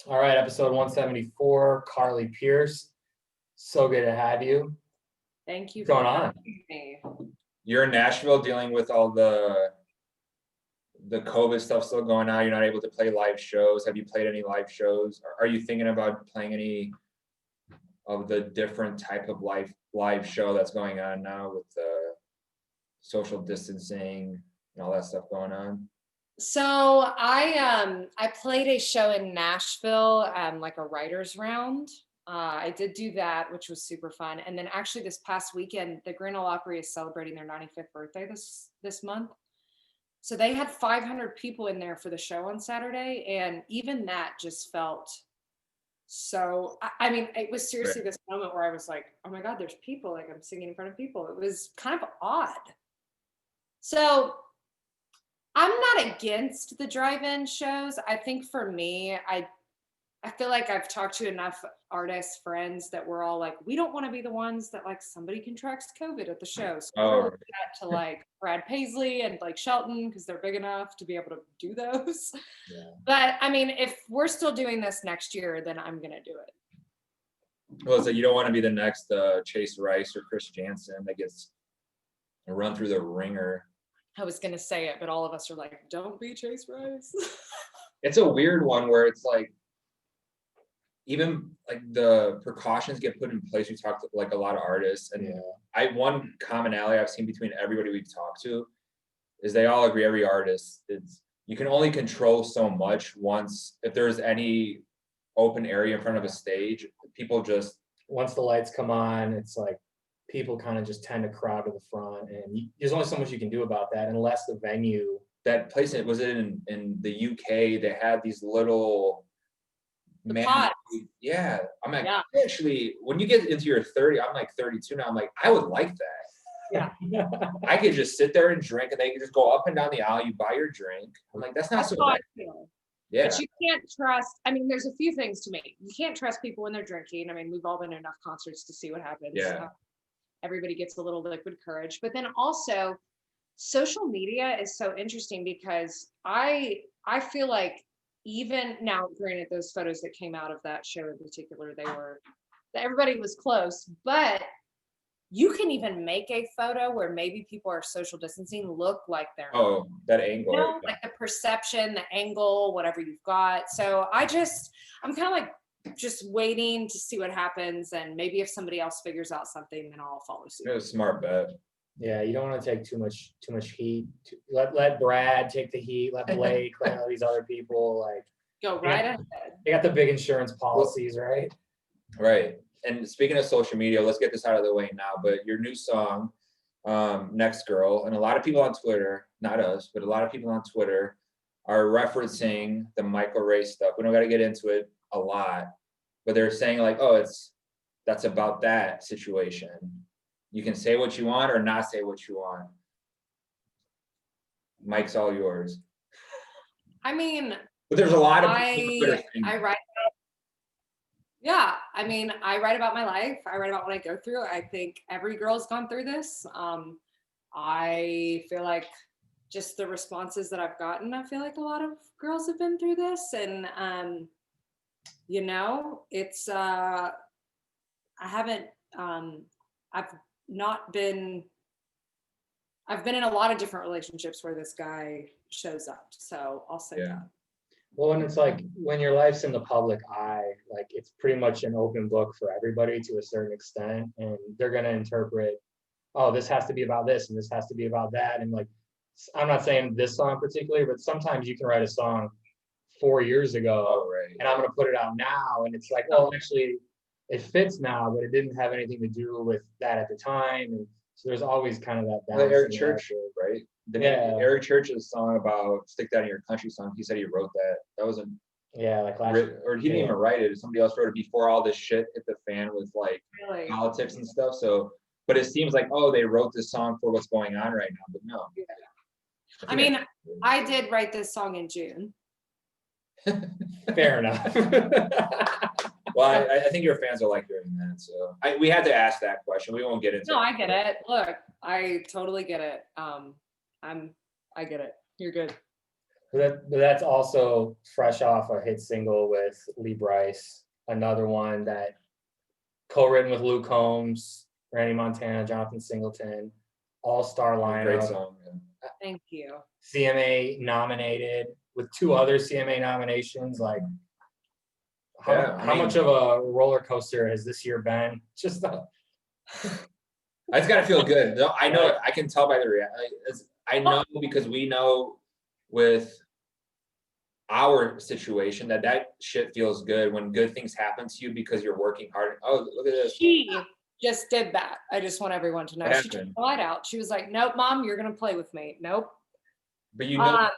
All right, episode 174, Carly Pearce. So good to have you. Thank you. What's going on? Me. You're in Nashville dealing with all the COVID stuff still going on. You're not able to play live shows. Have you played any live shows? Are you thinking about playing any of the different type of live show that's going on now with the social distancing and all that stuff going on? So I played a show in Nashville, like a writer's round. I did do that, which was super fun. And then actually this past weekend, the Grand Ole Opry is celebrating their 95th birthday this month. So they had 500 people in there for the show on Saturday, and even that just felt so. I mean, it was seriously this moment where I was like, "Oh my God, there's people! Like I'm singing in front of people." It was kind of odd. So I'm not against the drive-in shows. I think for me, I feel like I've talked to enough artist friends that we're all like, we don't want to be the ones that like somebody contracts COVID at the show. So we'll leave that to like Brad Paisley and Blake Shelton because they're big enough to be able to do those. Yeah. But I mean, if we're still doing this next year, then I'm gonna do it. Well, so you don't want to be the next Chase Rice or Chris Jansen that gets run through the ringer. I was gonna say it, but all of us are like, don't be Chase Rice. It's a weird one where it's like, even like the precautions get put in place. We talked to like a lot of artists, and one commonality I've seen between everybody we've talked to is they all agree, every artist, it's you can only control so much if there's any open area in front of a stage, people just, once the lights come on, it's like people kind of just tend to crowd to the front, and there's only so much you can do about that unless the venue. That place, it was in the UK, they had these little yeah, I'm like, actually, when you get into your 30, I'm like 32 now, I'm like, I would like that. Yeah. I could just sit there and drink, and they could just go up and down the aisle, you buy your drink. I'm like, that's not so bad. Yeah. But you can't trust, I mean, there's a few things to me. You can't trust people when they're drinking. I mean, we've all been to enough concerts to see what happens. Yeah. Everybody gets a little liquid courage. But then also, social media is so interesting because I feel like, even now, granted, those photos that came out of that show in particular, everybody was close, but you can even make a photo where maybe people are social distancing look like they're that angle, like the perception, the angle, whatever you've got. So I'm kind of like just waiting to see what happens, and maybe if somebody else figures out something, then I'll follow suit. It was a smart bet. Yeah, you don't want to take too much heat. Let Brad take the heat. Let Blake, let all these other people go right ahead. They got the big insurance policies, right? Right. And speaking of social media, let's get this out of the way now. But your new song, Next Girl, and a lot of people on Twitter, not us, but a lot of people on Twitter are referencing the Michael Ray stuff. We don't got to get into it a lot, but they're saying like, that's about that situation. You can say what you want or not say what you want. Mike's all yours. I mean, but there's a lot of I write. Yeah, I mean, I write about my life. I write about what I go through. I think every girl's gone through this. I feel like just the responses that I've gotten, I feel like a lot of girls have been through this, and it's I've been in a lot of different relationships where this guy shows up. So I'll say that. Well, and it's like when your life's in the public eye, like it's pretty much an open book for everybody to a certain extent, and they're going to interpret, this has to be about this and this has to be about that. And like, I'm not saying this song particularly, but sometimes you can write a song 4 years ago and I'm going to put it out now. And it's like, well, actually it fits now, but it didn't have anything to do with that at the time. And so there's always kind of that balance. Eric Church, right? Eric Church's song about "Stick That in Your Country" song. He said he wrote that. That was like last year. Or he didn't even write it. Somebody else wrote it before all this shit hit the fan with like politics and stuff. So, but it seems like they wrote this song for what's going on right now. But no. Yeah. I mean, I did write this song in June. Fair enough. Well, I think your fans will like hearing that. So we had to ask that question. We won't get into it. No, I get it. Look, I totally get it. I get it. You're good. But that's also fresh off a hit single with Lee Bryce, another one that co-written with Luke Combs, Randy Montana, Jonathan Singleton, all-star Great lineup, song. Yeah. Thank you. CMA nominated with 2 other CMA nominations. Like, Yeah, I how mean- much of a roller coaster has this year been? Just It's gotta feel good. No, I know it. I can tell by the reaction. I know because we know with our situation that shit feels good when good things happen to you because you're working hard. Oh, look at this. She just did that. I just want everyone to know. What She took happened? the light out. She was like, nope, mom, you're going to play with me. Nope. But you know,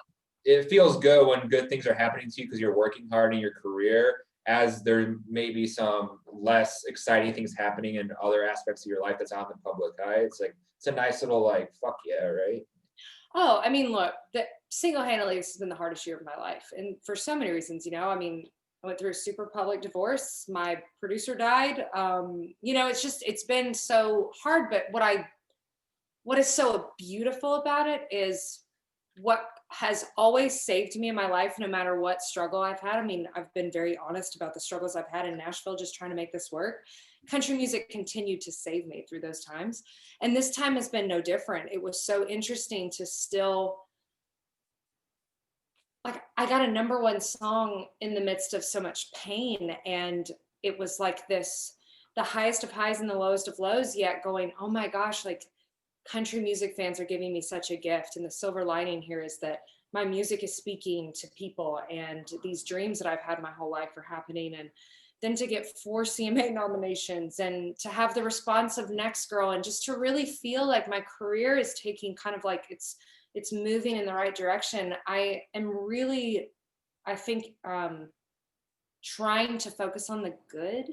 it feels good when good things are happening to you because you're working hard in your career, as there may be some less exciting things happening in other aspects of your life that's out in the public eye. It's like, it's a nice little like, fuck yeah, right? Oh, I mean, look, that single-handedly, this has been the hardest year of my life. And for so many reasons, you know, I mean, I went through a super public divorce. My producer died. You know, it's been so hard, but what is so beautiful about it is what has always saved me in my life, no matter what struggle I've had. I mean, I've been very honest about the struggles I've had in Nashville, just trying to make this work. Country music continued to save me through those times. And this time has been no different. It was so interesting to still, like, I got a #1 song in the midst of so much pain. And it was like this, the highest of highs and the lowest of lows, yet going, oh my gosh, like, country music fans are giving me such a gift. And the silver lining here is that my music is speaking to people, and these dreams that I've had my whole life are happening. And then to get 4 CMA nominations and to have the response of Next Girl, and just to really feel like my career is taking kind of like it's moving in the right direction. I am really, I think, trying to focus on the good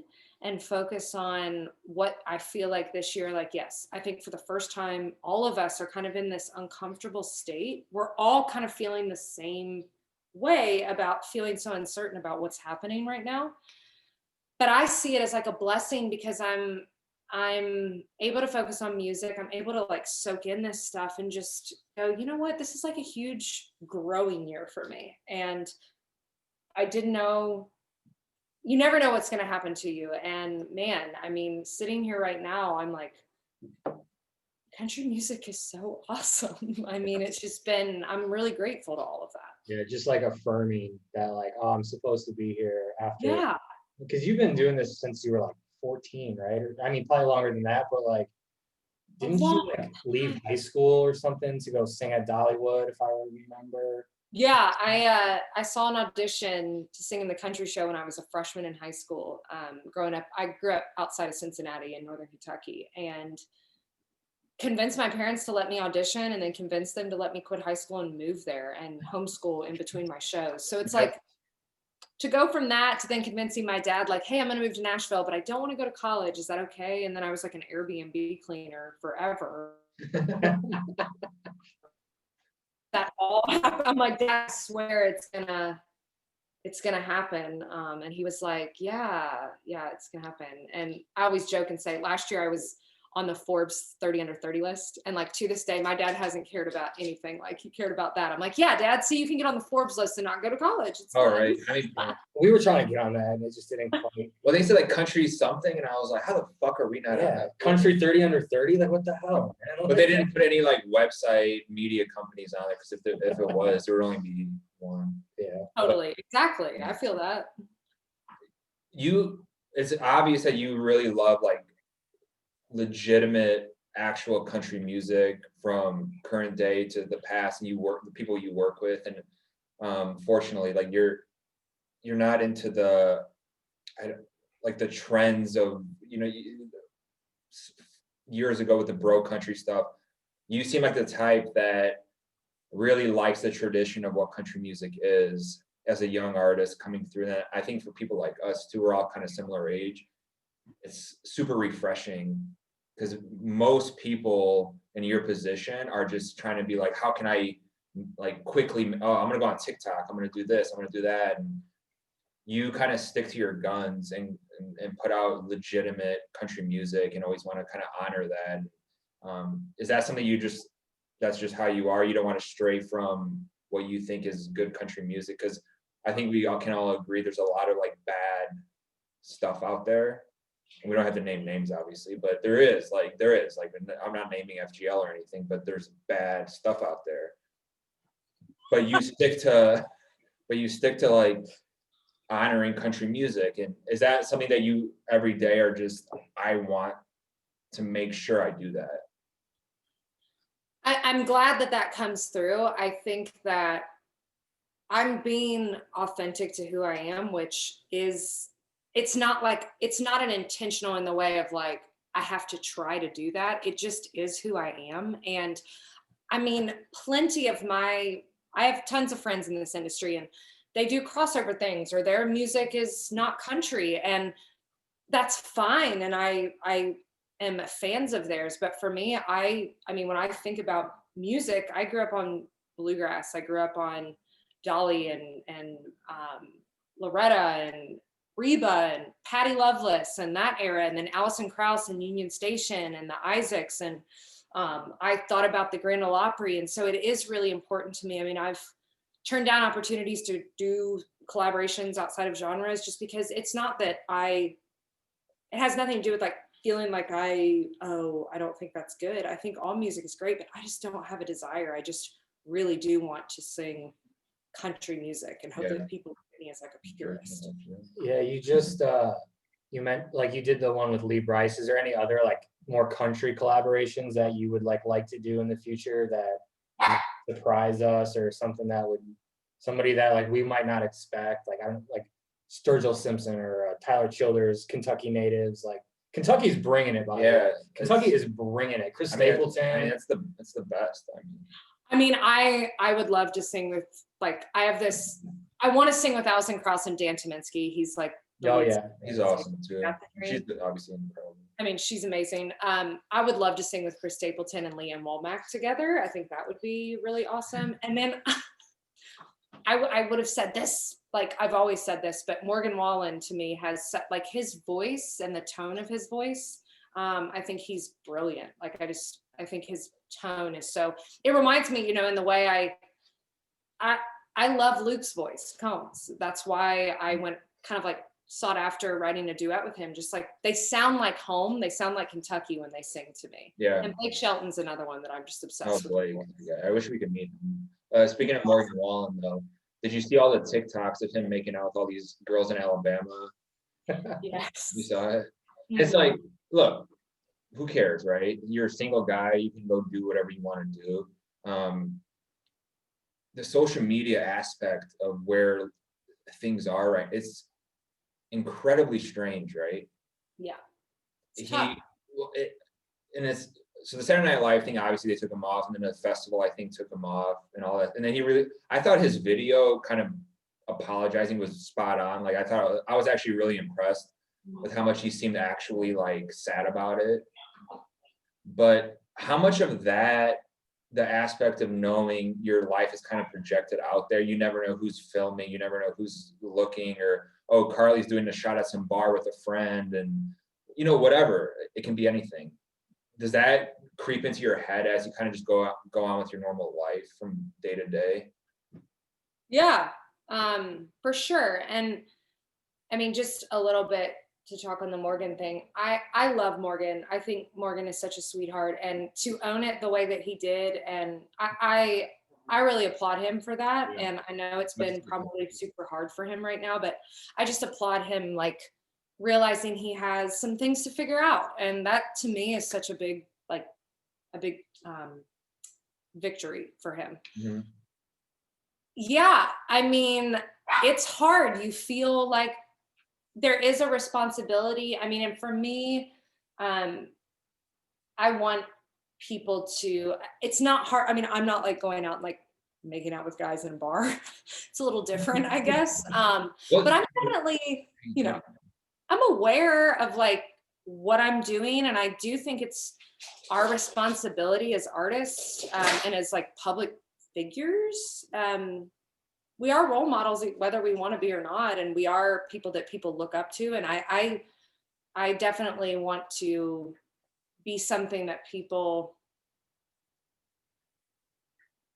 and focus on what I feel like this year. Like, yes, I think for the first time, all of us are kind of in this uncomfortable state. We're all kind of feeling the same way about feeling so uncertain about what's happening right now. But I see it as like a blessing because I'm able to focus on music. I'm able to like soak in this stuff and just go, you know what, this is like a huge growing year for me. And I didn't know, you never know what's going to happen to you. And man, I mean, sitting here right now, I'm like, country music is so awesome. I mean, it's just been, I'm really grateful to all of that. yeah, just like affirming that, like, oh, I'm supposed to be here after. Yeah. Because you've been doing this since you were like 14, right? I mean, probably longer than that, but like, didn't you like leave high school or something to go sing at Dollywood, if I remember? Yeah, I saw an audition to sing in the country show when I was a freshman in high school. Growing up, I grew up outside of Cincinnati in northern Kentucky, and convinced my parents to let me audition, and then convinced them to let me quit high school and move there and homeschool in between my shows. So it's like, to go from that to then convincing my dad, like, hey, I'm going to move to Nashville, but I don't want to go to college. Is that okay? And then I was like an Airbnb cleaner forever. That all happened. I'm like, Dad, I swear it's gonna happen. And he was like, yeah, it's gonna happen. And I always joke and say, last year I was on the Forbes 30 under 30 list. And like, to this day, my dad hasn't cared about anything. Like, he cared about that. I'm like, yeah, Dad, see, you can get on the Forbes list and not go to college. It's All fine. right. I mean, We were trying to get on that and it just didn't quite. well, they said like country something, and I was like, how the fuck are we not on Yeah, that? country 30 under 30, like what the hell, man? But they didn't put any like website media companies on it, because if it was, there would only be one. Yeah. Totally. Exactly. I feel that. It's obvious that you really love like legitimate actual country music from current day to the past, and the people you work with, and fortunately, like you're not into the trends of, you know, years ago with the bro country stuff. You seem like the type that really likes the tradition of what country music is as a young artist coming through that. I think for people like us too, we're all kind of similar age. It's super refreshing, because most people in your position are just trying to be like, how can I like quickly, oh, I'm gonna go on TikTok, I'm gonna do this, I'm gonna do that. And you kind of stick to your guns and put out legitimate country music and always want to kind of honor that. Is that something that's just how you are? You don't want to stray from what you think is good country music? Because I think we all can all agree there's a lot of like bad stuff out there. And we don't have to name names, obviously, but there is like I'm not naming FGL or anything, but there's bad stuff out there. But you stick to like honoring country music. And is that something that you every day are just, I want to make sure I do that? I'm glad that that comes through. I think that I'm being authentic to who I am, which is, it's not an intentional in the way of like, I have to try to do that. It just is who I am. And I mean, I have tons of friends in this industry and they do crossover things or their music is not country and that's fine. And I am fans of theirs. But for me, I mean, when I think about music, I grew up on bluegrass. I grew up on Dolly and Loretta and Reba and Patty Loveless and that era, and then Alison Krauss and Union Station and the Isaacs. And I thought about the Grand Ole Opry. And so it is really important to me. I mean, I've turned down opportunities to do collaborations outside of genres just because it's not that it has nothing to do with like feeling like I don't think that's good. I think all music is great, but I just don't have a desire. I just really do want to sing country music and hopefully people see me as like a purist. Yeah, you just you meant like you did the one with Lee Brice. Is there any other like more country collaborations that you would like to do in the future that surprise us, or somebody that like we might not expect? Like, I don't like Sturgill Simpson or Tyler Childers, Kentucky natives. Like Kentucky's bringing it, by the way. Kentucky is bringing it. Chris Stapleton. I mean, it's the best. I mean, I would love to sing with, like, I want to sing with Alison Krauss and Dan Tyminski. He's like, he's awesome too. She's obviously incredible. I mean, she's amazing. I would love to sing with Chris Stapleton and Leanne Womack together. I think that would be really awesome. And then I would have said this, like I've always said this, but Morgan Wallen to me has like his voice and the tone of his voice. I think he's brilliant. Like I think his tone is so, it reminds me, in the way I love Luke's voice, Combs. That's why I went kind of like sought after writing a duet with him. Just like, they sound like home. They sound like Kentucky when they sing to me. Yeah. And Blake Shelton's another one that I'm just obsessed with. Blake. Yeah, I wish we could meet him. Speaking of Morgan Wallen though, did you see all the TikToks of him making out with all these girls in Alabama? Yes. You saw it? It's like, look, who cares, right? You're a single guy, you can go do whatever you want to do. The social media aspect of where things are, right? It's incredibly strange, right? Yeah. It's tough. So the Saturday Night Live thing, obviously they took him off, and then the festival, I think, took him off and all that. And then I thought his video kind of apologizing was spot on. Like, I was actually really impressed with how much he seemed actually like sad about it. But how much of that, the aspect of knowing your life is kind of projected out there, you never know who's filming, you never know who's looking, or, oh, Carly's doing a shot at some bar with a friend, and whatever, it can be anything. Does that creep into your head as you kind of just go on with your normal life from day to day? Yeah, for sure. And I mean, just a little bit to talk on the Morgan thing. I love Morgan. I think Morgan is such a sweetheart, and to own it the way that he did, and I really applaud him for that. Yeah. And I know it's been probably super hard for him right now, but I just applaud him, like, realizing he has some things to figure out. And that to me is such a big victory for him. Mm-hmm. Yeah, I mean, it's hard. You feel like there is a responsibility. I mean, and for me, I want people to, it's not hard. I mean, I'm not like going out like making out with guys in a bar. It's a little different, I guess. But I'm definitely, I'm aware of like what I'm doing. And I do think it's our responsibility as artists and as like public figures. We are role models, whether we want to be or not. And we are people that people look up to. And I definitely want to be something that people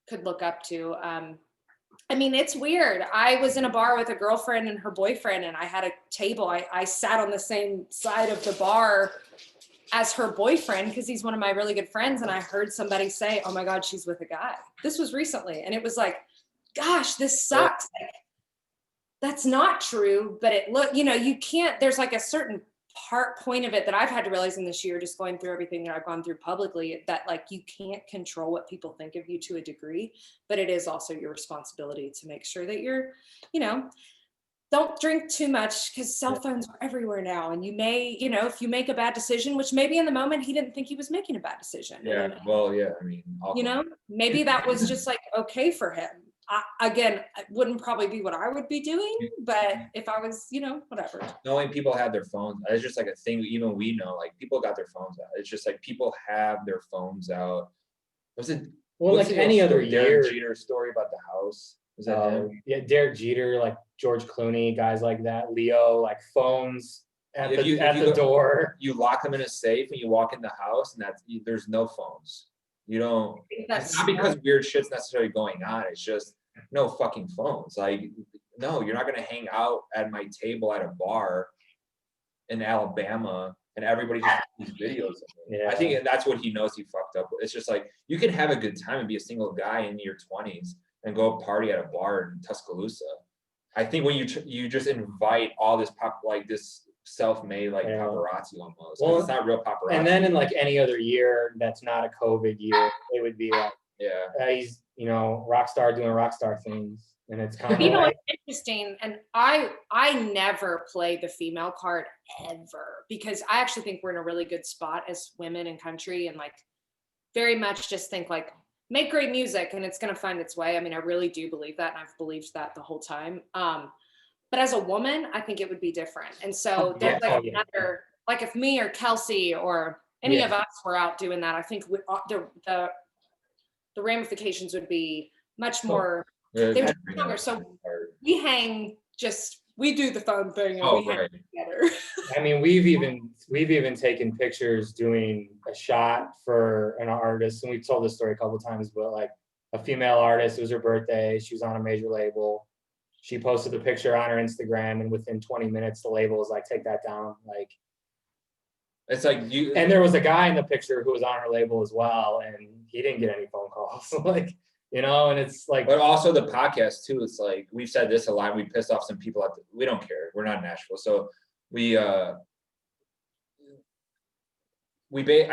could look up to. I mean, it's weird. I was in a bar with a girlfriend and her boyfriend, and I had a table. I sat on the same side of the bar as her boyfriend because he's one of my really good friends. And I heard somebody say, "Oh my God, she's with a guy." This was recently. And it was like, gosh, this sucks. Like, that's not true. But you can't, there's like a certain point of it that I've had to realize in this year, just going through everything that I've gone through publicly, that like you can't control what people think of you to a degree, but it is also your responsibility to make sure that you're, don't drink too much because cell phones are everywhere now. And you may, if you make a bad decision, which maybe in the moment he didn't think he was making a bad decision. Yeah. And, Well, yeah. I mean, maybe that was just like okay for him. Again, it wouldn't probably be what I would be doing, but if I was, whatever. knowing people have their phones, it's just like a thing. Even we know, like people got their phones out. It's just like people have their phones out. Was it? Well, like any other year. Derek Jeter's story about the house. Was that him? Yeah, Derek Jeter, like George Clooney, guys like that. Leo, like phones at the door. You lock them in a safe and you walk in the house, and there's no phones. You don't. It's not because weird shit's necessarily going on. It's just no fucking phones. Like, no, you're not gonna hang out at my table at a bar in Alabama and everybody just these videos. Yeah. I think that's what he knows he fucked up with. It's just like you can have a good time and be a single guy in your 20s and go party at a bar in Tuscaloosa. I think when you just invite all this this self-made paparazzi almost. Well, it's not real paparazzi. And then in like any other year that's not a COVID year, it would be like, he's rock star doing rock star things, and it's kind of it's interesting. And I never play the female card ever because I actually think we're in a really good spot as women in country, and like very much just think like make great music and it's going to find its way. I mean, I really do believe that, and I've believed that the whole time. But as a woman, I think it would be different. And so there's another, like if me or Kelsey or any of us were out doing that, I think the ramifications would be much more. Stronger. So we do the phone thing and we hang together. I mean, we've even taken pictures doing a shot for an artist, and we've told this story a couple of times, but like a female artist, it was her birthday, she was on a major label. She posted the picture on her Instagram, and within 20 minutes, the label was like, take that down. Like, it's like you. And there was a guy in the picture who was on her label as well, and he didn't get any phone calls. Like, and it's like. But also the podcast too. It's like we've said this a lot. We pissed off some people. We don't care. We're not in Nashville, so I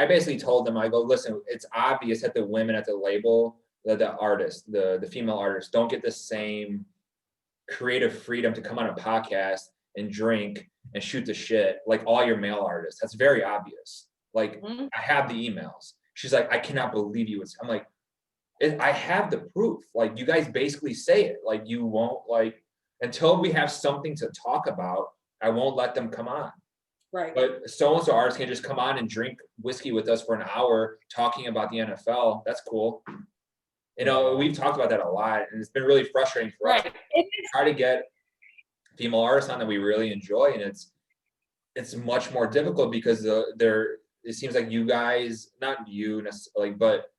basically told them, I go, listen, it's obvious that the women at the label, the artists, the female artists, don't get the same creative freedom to come on a podcast and drink and shoot the shit like all your male artists. That's very obvious. Like, I have the emails. She's like, I cannot believe you. I'm like, I have the proof. Like, you guys basically say it. Like, you won't, like, until we have something to talk about, I won't let them come on. Right. But so-and-so artists can just come on and drink whiskey with us for an hour talking about the NFL. That's cool. We've talked about that a lot, and it's been really frustrating for us. Try to get female artists on that we really enjoy, and it's much more difficult because it seems like you guys, not you necessarily, but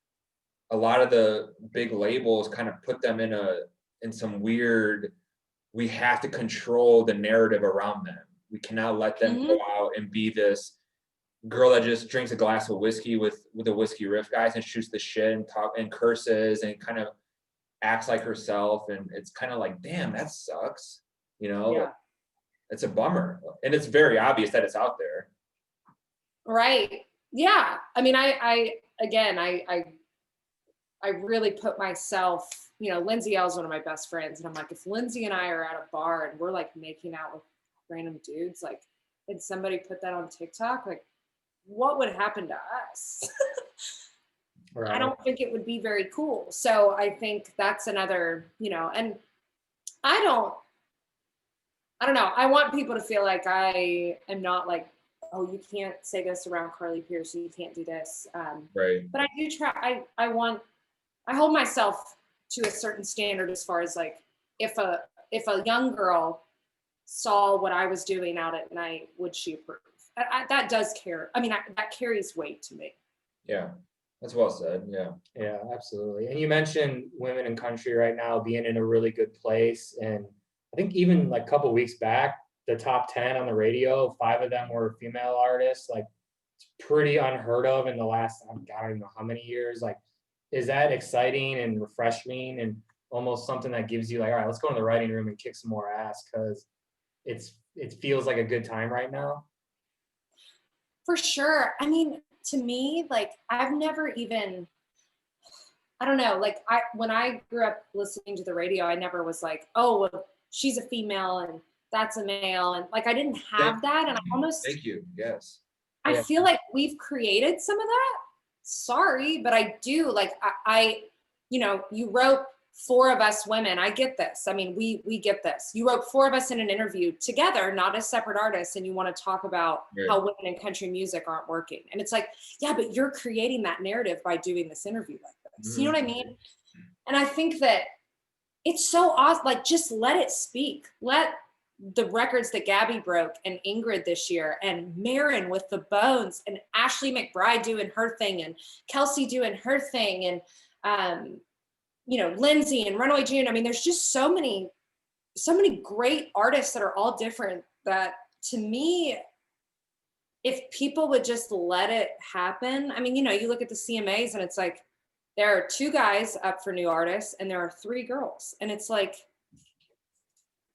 a lot of the big labels kind of put them in some weird. We have to control the narrative around them. We cannot let them go out and be this girl that just drinks a glass of whiskey with the whiskey riff guys and shoots the shit and talk and curses and kind of acts like herself. And it's kind of like, damn, that sucks. It's a bummer. And it's very obvious that it's out there. Right. Yeah. I mean, I really put myself, Lindsay L's one of my best friends. And I'm like, if Lindsay and I are at a bar and we're like making out with random dudes, like, did somebody put that on TikTok? Like, what would happen to us? Right. I don't think it would be very cool. So I think that's another, and I don't know. I want people to feel like I am not like, oh, you can't say this around Carly Pearce, you can't do this. Right. But I do try, I hold myself to a certain standard as far as like, if a young girl saw what I was doing out at night, would she approve? That does care. I mean, that carries weight to me. Yeah. That's well said. Yeah. Yeah, absolutely. And you mentioned women in country right now being in a really good place. And I think even like a couple weeks back, the top 10 on the radio, 5 of them were female artists. Like it's pretty unheard of in the last, I don't even know how many years. Like, is that exciting and refreshing and almost something that gives you like, all right, let's go in the writing room and kick some more ass because it feels like a good time right now. For sure. I mean, to me, like I've never even, I don't know, like when I grew up listening to the radio, I never was like, oh, well, she's a female and that's a male. And like I didn't have that. And I almost Thank you. Yes. I feel like we've created some of that. Sorry, but I do like you wrote 4 of us women. I get this. I mean, we get this. You wrote 4 of us in an interview together, not as separate artists, and you want to talk about how women in country music aren't working. And it's like, yeah, but you're creating that narrative by doing this interview like this. You know what I mean? And I think that it's so awesome. Like, just let it speak. Let the records that Gabby broke and Ingrid this year and Marin with the Bones and Ashley McBride doing her thing and Kelsey doing her thing and Lindsay and Runaway June. I mean, there's just so many great artists that are all different that to me, if people would just let it happen, I mean, you look at the CMAs and it's like, there are 2 guys up for new artists and there are 3 girls. And it's like,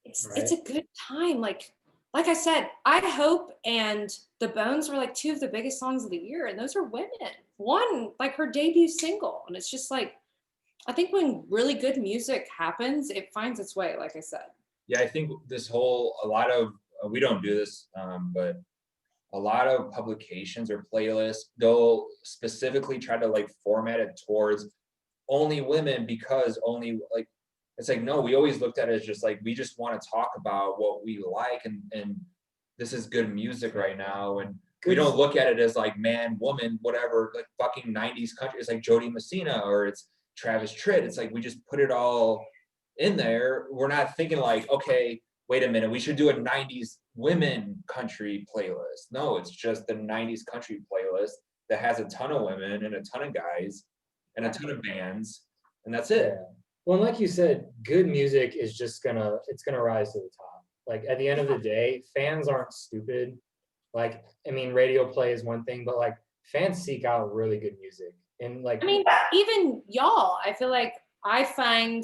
it's a good time. Like I said, I Hope and The Bones were like 2 of the biggest songs of the year. And those are women. One, like her debut single. And it's just like, I think when really good music happens, it finds its way, like I said. Yeah, I think a lot of, we don't do this, but a lot of publications or playlists, they'll specifically try to like format it towards only women because only like, it's like, no, we always looked at it as just like, we just want to talk about what we like and this is good music right now. And we don't look at it as like man, woman, whatever, like fucking 90s country. It's like Jody Messina or it's Travis Tritt. It's like, we just put it all in there. We're not thinking like, okay, wait a minute, we should do a 90s women country playlist. No, it's just the 90s country playlist that has a ton of women and a ton of guys and a ton of bands. And that's it. Yeah. Well, like you said, good music is just it's gonna rise to the top. Like at the end of the day, fans aren't stupid. Like, I mean, radio play is one thing, but like fans seek out really good music. And like, I mean, even y'all, I feel like I find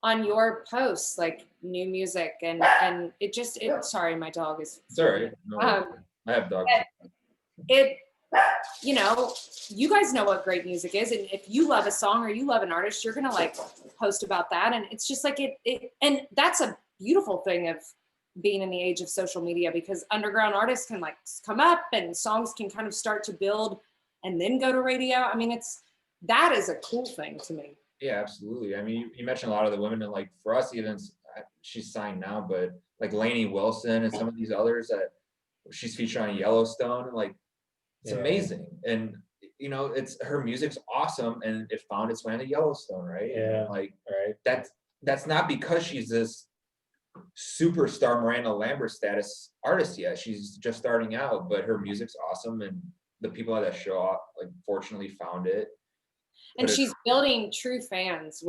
on your posts like new music and sorry, my dog is sorry. No, I have dogs. You guys know what great music is, and if you love a song or you love an artist, you're gonna like post about that, and it's just like and that's a beautiful thing of being in the age of social media, because underground artists can like come up and songs can kind of start to build and then go to radio. I mean, that is a cool thing to me. Yeah, absolutely. I mean, you mentioned a lot of the women, and like for us, even she's signed now, but like Lainey Wilson and some of these others that she's featured on Yellowstone, and like it's amazing. And it's her music's awesome, and it found its way into Yellowstone, right? Yeah. And like, that's not because she's this superstar Miranda Lambert status artist yet. She's just starting out, but her music's awesome, and the people at that show like fortunately found it. And she's building true fans.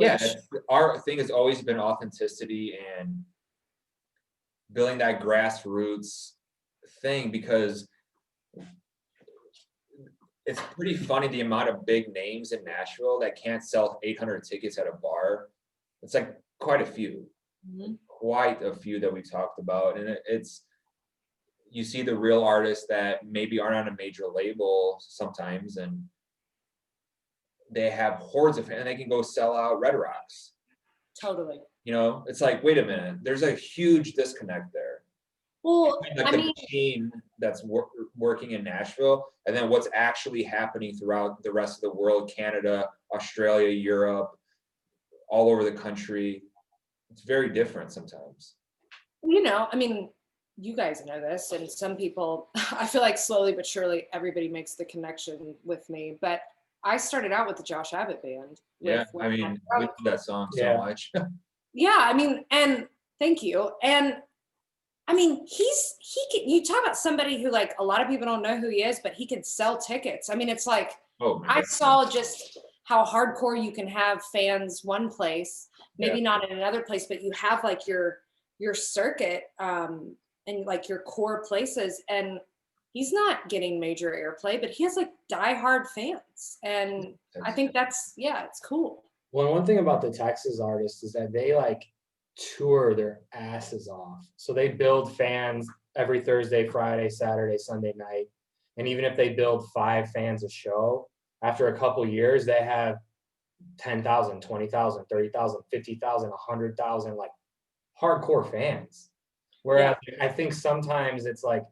Our thing has always been authenticity and building that grassroots thing, because it's pretty funny the amount of big names in Nashville that can't sell 800 tickets at a bar. It's like quite a few, quite a few that we talked about. And you see the real artists that maybe aren't on a major label sometimes, and they have hordes of fans, and they can go sell out Red Rocks. Totally. It's like, wait a minute, there's a huge disconnect there. Well, like the machine that's working in Nashville, and then what's actually happening throughout the rest of the world, Canada, Australia, Europe, all over the country. It's very different sometimes. I mean, you guys know this, and some people, I feel like slowly but surely everybody makes the connection with me, but I started out with the Josh Abbott band. Yeah, I mean, we love that song so much. Yeah, I mean, and thank you. And I mean, you talk about somebody who like a lot of people don't know who he is, but he can sell tickets. I mean, it's like Oh, I saw just how hardcore you can have fans one place, maybe not in another place, but you have like your circuit and like your core places, and he's not getting major airplay, but he has like diehard fans, and I think that's it's cool. Well, one thing about the Texas artists is that they like tour their asses off. So they build fans every Thursday, Friday, Saturday, Sunday night. And even if they build 5 fans a show, after a couple years, they have 10,000, 20,000, 30,000, 50,000, 100,000, like hardcore fans. Whereas I think sometimes it's like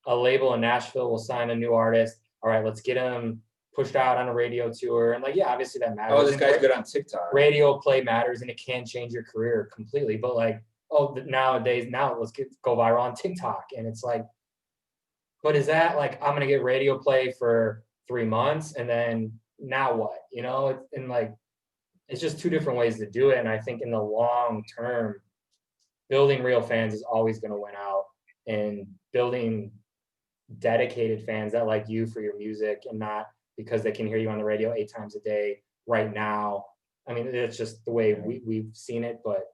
a label in Nashville will sign a new artist. All right, let's get him pushed out on a radio tour. And like, yeah, obviously that matters. Oh, this guy's good on TikTok. Radio play matters and it can change your career completely. But like, nowadays, let's go viral on TikTok. And it's like, but is that like, I'm going to get radio play for 3 months and then now what? You know, and like, it's just 2 different ways to do it. And I think in the long term, building real fans is always going to win out, and building dedicated fans that like you for your music and not because they can hear you on the radio 8 times a day right now. I mean, it's just the way we've seen it, but.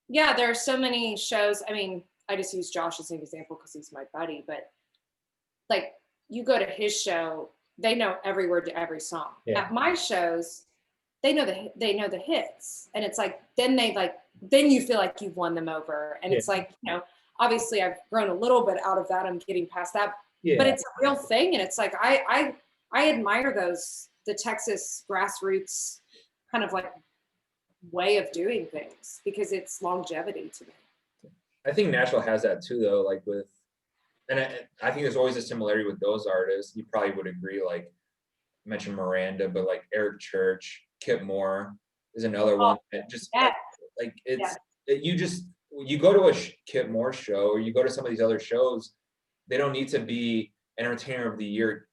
Yeah, there are so many shows. I mean, I just use Josh as an example because he's my buddy, but like you go to his show, they know every word to every song. Yeah. At my shows, they know the hits, and it's like then you feel like you've won them over, and it's like, you know, obviously I've grown a little bit out of that. I'm getting past that, but it's a real thing, and it's like I admire the Texas grassroots kind of like way of doing things because it's longevity to me. I think Nashville has that too, though. Like and I think there's always a similarity with those artists. You probably would agree. Like I mentioned Miranda, but like Eric Church, Kip Moore is another one. That just you go to a Kip Moore show or you go to some of these other shows, they don't need to be Entertainer of the Year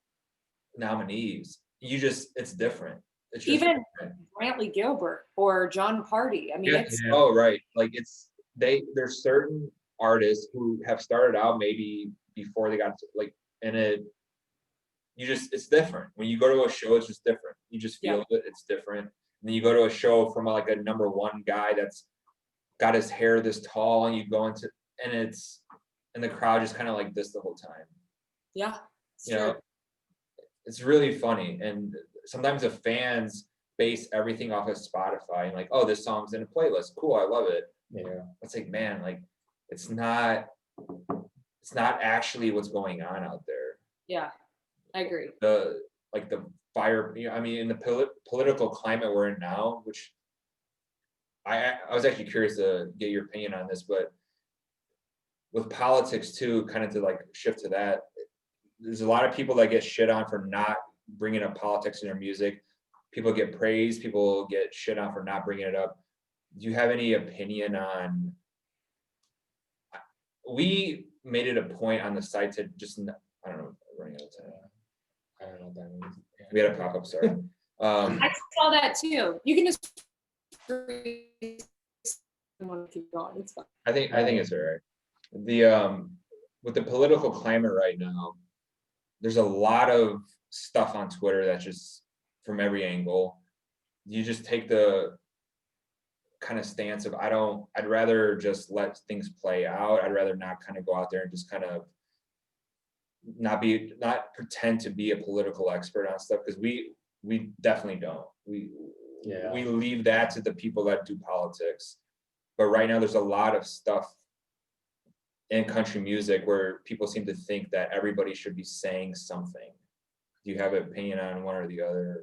nominees. It's different. It's just even different. Brantley Gilbert or John Party. I mean, oh right, like there's certain artists who have started out maybe before they got to like, and it's different. When you go to a show, it's just different. You just feel it. It's different. And then you go to a show from like a number 1 guy that's got his hair this tall, and you go into and the crowd just kind of like this the whole time. Yeah, you know, it's really funny. And sometimes the fans base everything off of Spotify and like, oh, this song's in a playlist. Cool, I love it. Yeah. It's like, man, like it's not actually what's going on out there. Yeah, I agree. The fire, I mean, in the political climate we're in now, which I was actually curious to get your opinion on this, but with politics too, kind of to like shift to that, there's a lot of people that get shit on for not bringing up politics in their music. People get praised, people get shit on for not bringing it up. Do you have any opinion on, we made it a point on the site to just, I don't know, running out of time. I don't know what that means. Yeah. We had a pop-up, sorry. I saw that too. You can just keep going. It's fine. I think it's all right. The with the political climate right now, there's a lot of stuff on Twitter that's just from every angle. You just take the kind of stance of I'd rather just let things play out. I'd rather not kind of go out there and just kind of not pretend to be a political expert on stuff, because we definitely don't. We leave that to the people that do politics. But right now there's a lot of stuff in country music where people seem to think that everybody should be saying something. Do you have an opinion on one or the other?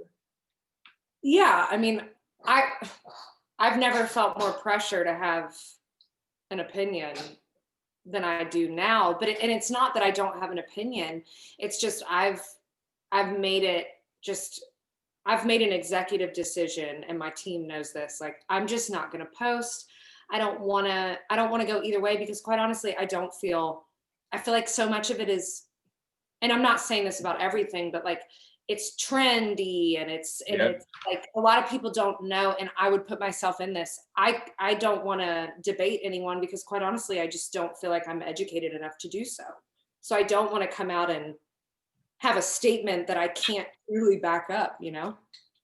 Yeah, I mean, I've never felt more pressure to have an opinion than I do now. But it's not that I don't have an opinion. It's just I've made an executive decision, and my team knows this. Like, I'm just not going to post. I don't want to go either way, because quite honestly, I feel like so much of it is, and I'm not saying this about everything, but like it's trendy and it's like a lot of people don't know. And I would put myself in this. I don't want to debate anyone, because quite honestly, I just don't feel like I'm educated enough to do so. So I don't want to come out and have a statement that I can't really back up, you know?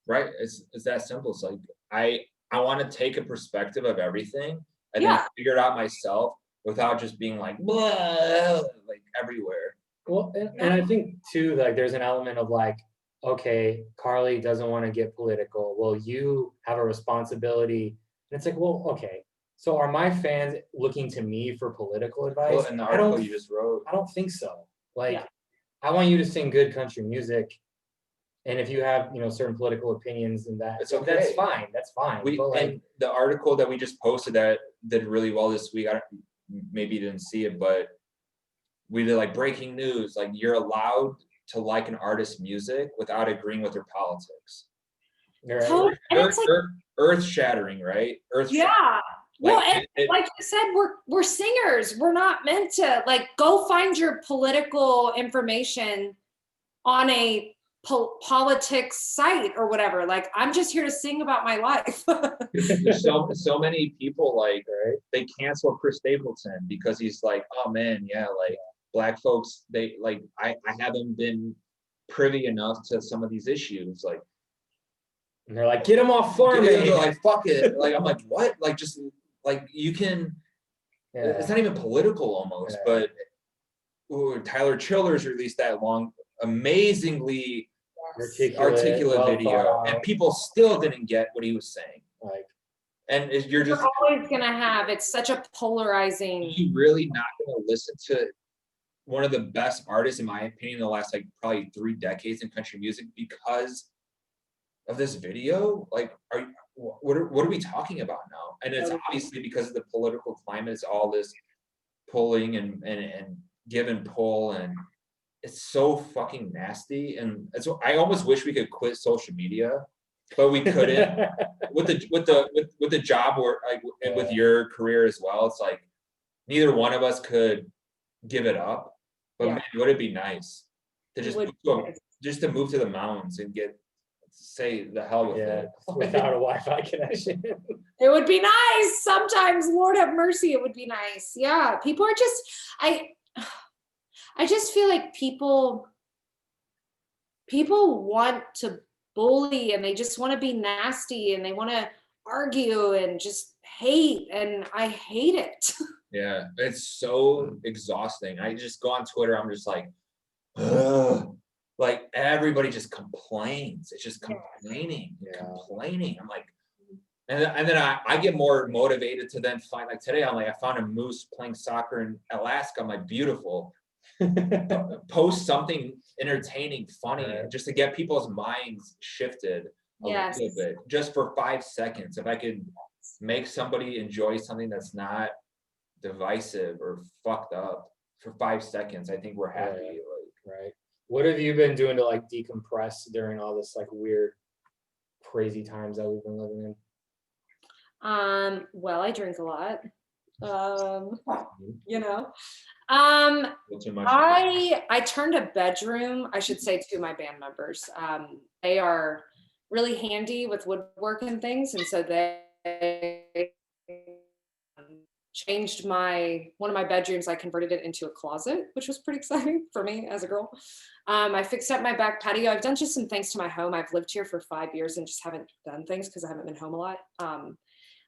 Right. It's that simple. It's like I want to take a perspective of everything and then Yeah. figure it out myself without just being like blah, like everywhere. Well, and I think too, like there's an element of like, okay, Carly doesn't want to get political. Well, you have a responsibility. And it's like, well, okay. So are my fans looking to me for political advice? Well, in the article you just wrote, I don't think so. Like, Yeah. I want you to sing good country music. And if you have, certain political opinions and that, it's okay. that's fine. That's fine. But like, And the article that we just posted that did really well this week. Maybe you didn't see it, but we did like breaking news. Like you're allowed to like an artist's music without agreeing with their politics. right? Earth shattering, right? Yeah. Like, Well, and like you said, we're singers. We're not meant to like go find your political information on a politics site or whatever. Like I'm just here to sing about my life. there's so many people like they cancel Chris Stapleton because he's like, oh man, yeah, like Black folks, they like I haven't been privy enough to some of these issues, like, And they're like, get him off farming. they're like, fuck it. Like I'm like, what? Like just like you can. Yeah. It's not even political almost, but Tyler Childers released that amazingly articulate video, and people still didn't get what he was saying. Like, and you're just always gonna have. It's such a polarizing. You really not gonna listen to one of the best artists, in my opinion, in the last like probably 3 decades in country music because of this video? Like, what are we talking about now? And it's obviously because of the political climate. It's all this pulling and give and pull, and it's so fucking nasty. And so I almost wish we could quit social media, but we couldn't. with the job or like with your career as well, it's like neither one of us could give it up. But man, would it be nice to just to move to the mountains and say the hell with it without a Wi-Fi connection. It would be nice sometimes. Lord have mercy, it would be nice. Yeah, people are just I just feel like people want to bully, and they just want to be nasty, and they want to argue and just hate, and I hate it. Yeah, it's so exhausting. I just go on Twitter, I'm just like, ugh. Like everybody just complains. It's just complaining. I'm like, and then I get more motivated to then find, like today I'm like, I found a moose playing soccer in Alaska. I'm like, beautiful. Post something entertaining, funny, just to get people's minds shifted a little bit, just for 5 seconds. If I could make somebody enjoy something that's not divisive or fucked up for 5 seconds, I think we're happy. Right. What have you been doing to like decompress during all this like weird, crazy times that we've been living in? Well, I drink a lot. You know. I turned a bedroom, I should say, to my band members. They are really handy with woodwork and things, and so they changed one of my bedrooms. I converted it into a closet, which was pretty exciting for me as a girl. I fixed up my back patio. I've done just some things to my home. I've lived here for 5 years and just haven't done things because I haven't been home a lot.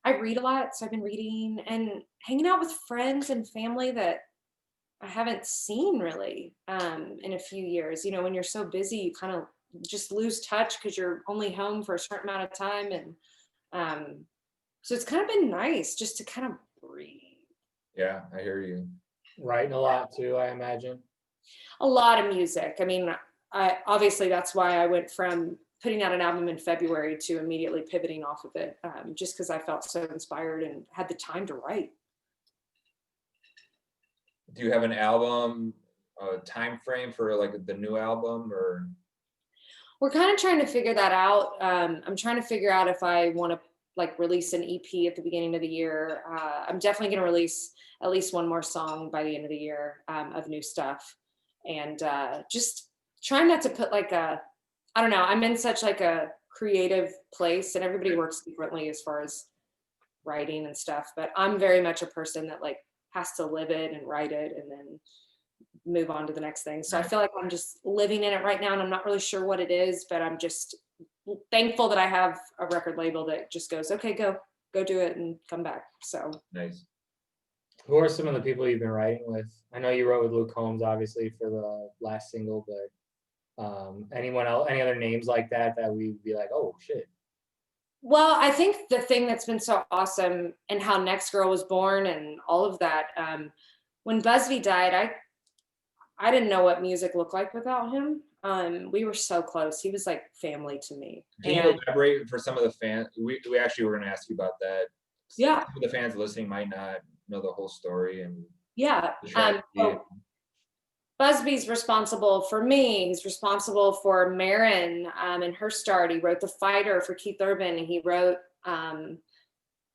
I read a lot, so I've been reading and hanging out with friends and family that I haven't seen really in a few years. You know, when you're so busy, you kind of just lose touch because you're only home for a certain amount of time. And so it's kind of been nice just to kind of breathe. Yeah, I hear you. Writing a lot too, I imagine. A lot of music. I mean, obviously that's why I went from putting out an album in February to immediately pivoting off of it, just because I felt so inspired and had the time to write. Do you have an album time frame for like the new album, or? We're kind of trying to figure that out. I'm trying to figure out if I want to like release an EP at the beginning of the year. I'm definitely going to release at least one more song by the end of the year of new stuff, and just trying not to put like I don't know, I'm in such like a creative place, and everybody works differently as far as writing and stuff, but I'm very much a person that like has to live it and write it and then move on to the next thing. So I feel like I'm just living in it right now, and I'm not really sure what it is, but I'm just thankful that I have a record label that just goes, okay, go do it and come back. So Nice. Who are some of the people you've been writing with? I know you wrote with Luke Combs, obviously, for the last single, but anyone else, any other names like that we'd be like, oh shit. well, I think the thing that's been so awesome and how Next Girl was born and all of that, when Busbee died, I didn't know what music looked like without him. We were so close. He was like family to me. Can you elaborate for some of the fans? We actually were going to ask you about that. Yeah. Some of the fans listening might not know the whole story and Yeah. Busbee's responsible for me. He's responsible for Marin and her start. He wrote The Fighter for Keith Urban. He wrote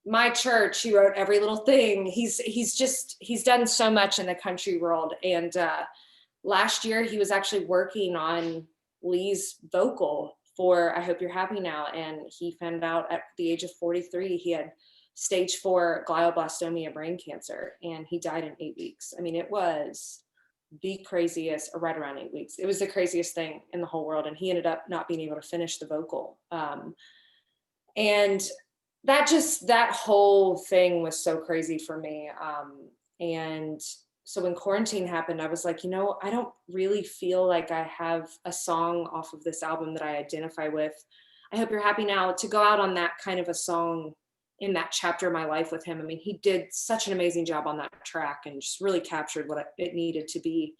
My Church. He wrote Every Little Thing. He's done so much in the country world. And last year he was actually working on Lee's vocal for I Hope You're Happy Now. And he found out at the age of 43, he had stage 4 glioblastoma brain cancer, and he died in 8 weeks. I mean, it was the craziest, or right around 8 weeks. It was the craziest thing in the whole world. And he ended up not being able to finish the vocal. And that whole thing was so crazy for me. And so when quarantine happened, I was like, I don't really feel like I have a song off of this album that I identify with. I Hope You're Happy Now, to go out on that kind of a song in that chapter of my life with him. I mean, he did such an amazing job on that track and just really captured what it needed to be.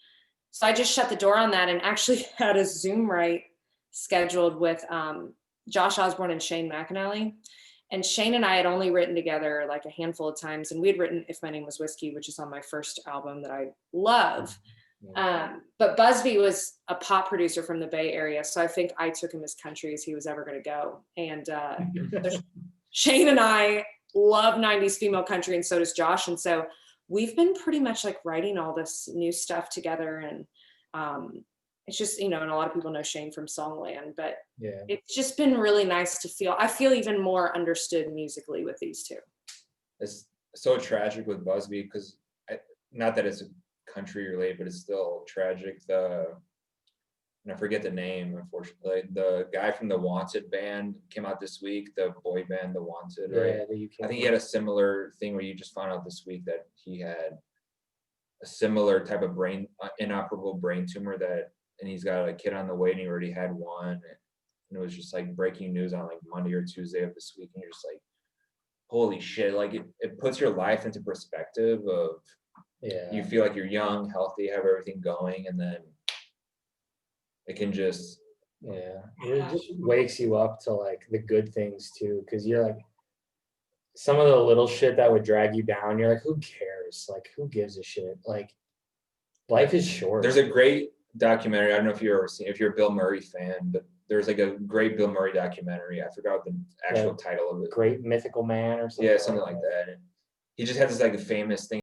So I just shut the door on that and actually had a Zoom write scheduled with Josh Osborne and Shane McAnally. And Shane and I had only written together like a handful of times, and we had written If My Name Was Whiskey, which is on my first album that I love. But Busbee was a pop producer from the Bay Area, so I think I took him as country as he was ever going to go. And Shane and I love 90s female country, and so does Josh. And so we've been pretty much like writing all this new stuff together. And it's just, and a lot of people know Shane from Songland, but yeah, it's just been really nice to I feel even more understood musically with these two. It's so tragic with Busbee because not that it's a country related, but it's still tragic. And I forget the name, unfortunately. The guy from the Wanted band came out this week, the boy band, the Wanted, right? Yeah, I think he had a similar thing where you just found out this week that he had a similar type of inoperable brain tumor and he's got a kid on the way and he already had one. And it was just like breaking news on like Monday or Tuesday of this week. And you're just like, holy shit. Like it puts your life into perspective of, you feel like you're young, healthy, have everything going. And then it can just it just wakes you up to like the good things too, because you're like, some of the little shit that would drag you down, you're like, who cares? Like, who gives a shit? Like, life is short. There's a great documentary, I don't know if you've ever seen, if you're a Bill Murray fan, but there's like a great Bill Murray documentary. I forgot what the actual title of it. Great Mythical Man or something. Yeah, something like that. And he just had this like famous thing